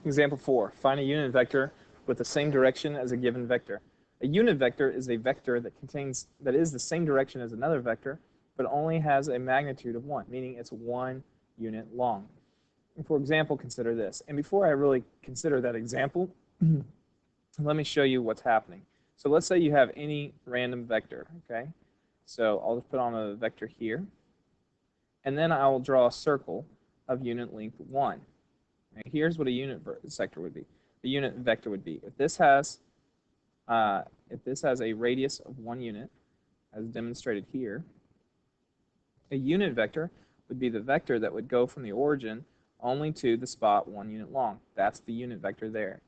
Example 4, find a unit vector with the same direction as a given vector. A unit vector is a vector that is the same direction as another vector, but only has a magnitude of 1, meaning it's 1 unit long. And for example, consider this. And before I really consider that example, let me show you what's happening. So let's say you have any random vector, okay? So I'll just put on a vector here, and then I will draw a circle of unit length 1. And here's what a unit vector would be. The unit vector would be if this has a radius of 1 unit, as demonstrated here, a unit vector would be the vector that would go from the origin only to the spot 1 unit long. That's the unit vector there.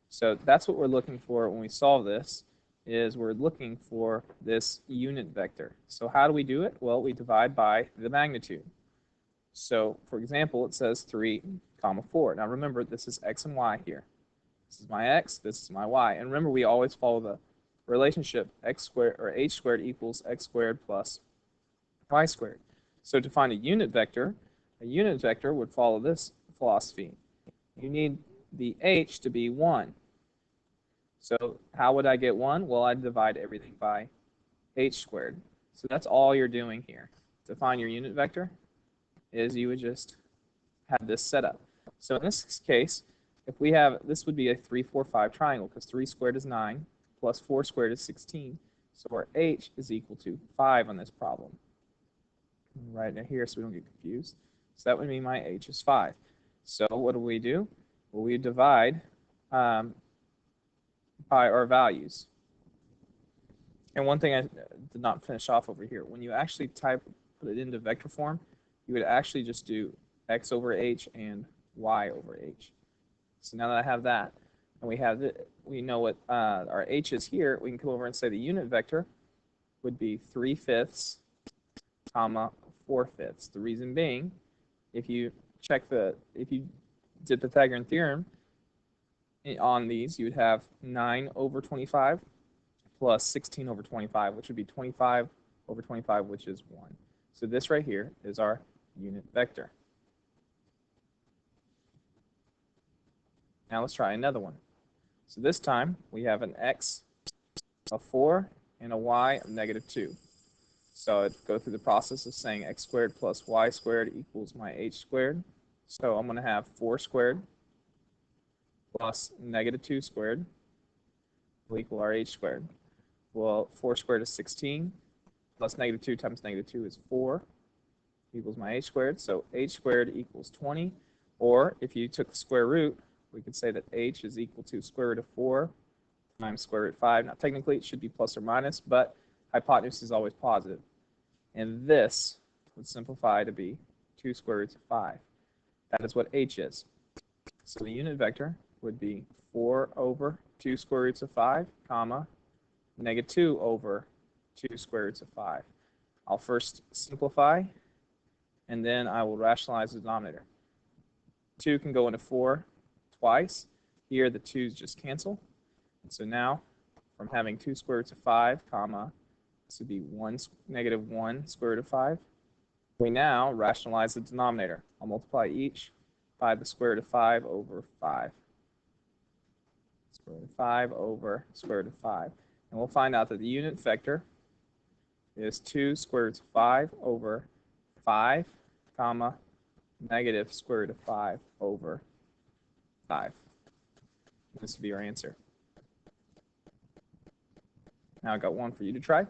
So that's what we're looking for when we solve this, is we're looking for this unit vector. So how do we do it? Well, we divide by the magnitude. So for example, it says 3, 4. Now remember, this is x and y here. This is my x, this is my y. And remember, we always follow the relationship x squared or h squared equals x squared plus y squared. So to find a unit vector would follow this philosophy. You need the h to be 1. So how would I get 1? Well, I'd divide everything by h squared. So that's all you're doing here. To find your unit vector is you would just have this set up. So in this case, if we have, this would be a 3, 4, 5 triangle, because 3 squared is 9, plus 4 squared is 16. So our h is equal to 5 on this problem. Right now here, so we don't get confused. So that would mean my h is 5. So what do? Well, we divide by our values. And one thing I did not finish off over here, when you actually put it into vector form, you would actually just do x over h and y over h. So now that I have that, and we know what our h is here, we can come over and say the unit vector would be 3/5, 4/5. The reason being, if you did Pythagorean theorem on these, you would have 9 over 25 plus 16 over 25, which would be 25 over 25, which is 1. So this right here is our unit vector. Now let's try another one. So this time we have an x of 4 and a y of -2. So I'd go through the process of saying x squared plus y squared equals my h squared. So I'm going to have 4 squared plus -2 squared will equal our h squared. Well, 4 squared is 16, plus -2 times -2 is 4, equals my h squared. So h squared equals 20. Or if you took the square root, we could say that h is equal to square root of 4 times square root of 5. Now technically it should be plus or minus, but hypotenuse is always positive. And this would simplify to be 2 square roots of 5. That is what h is. So the unit vector would be 4 over 2 square roots of 5, comma, -2 over 2 square roots of 5. I'll first simplify, and then I will rationalize the denominator. 2 can go into 4 twice. Here the 2's just cancel. And so now, from having 2 square roots of 5, comma, this would be -1 square root of 5. We now rationalize the denominator. I'll multiply each by the square root of 5 over 5. Square root of 5 over square root of 5. And we'll find out that the unit vector is 2 square roots of 5 over 5, comma, negative square root of 5 over 5. This would be our answer. Now I've got one for you to try.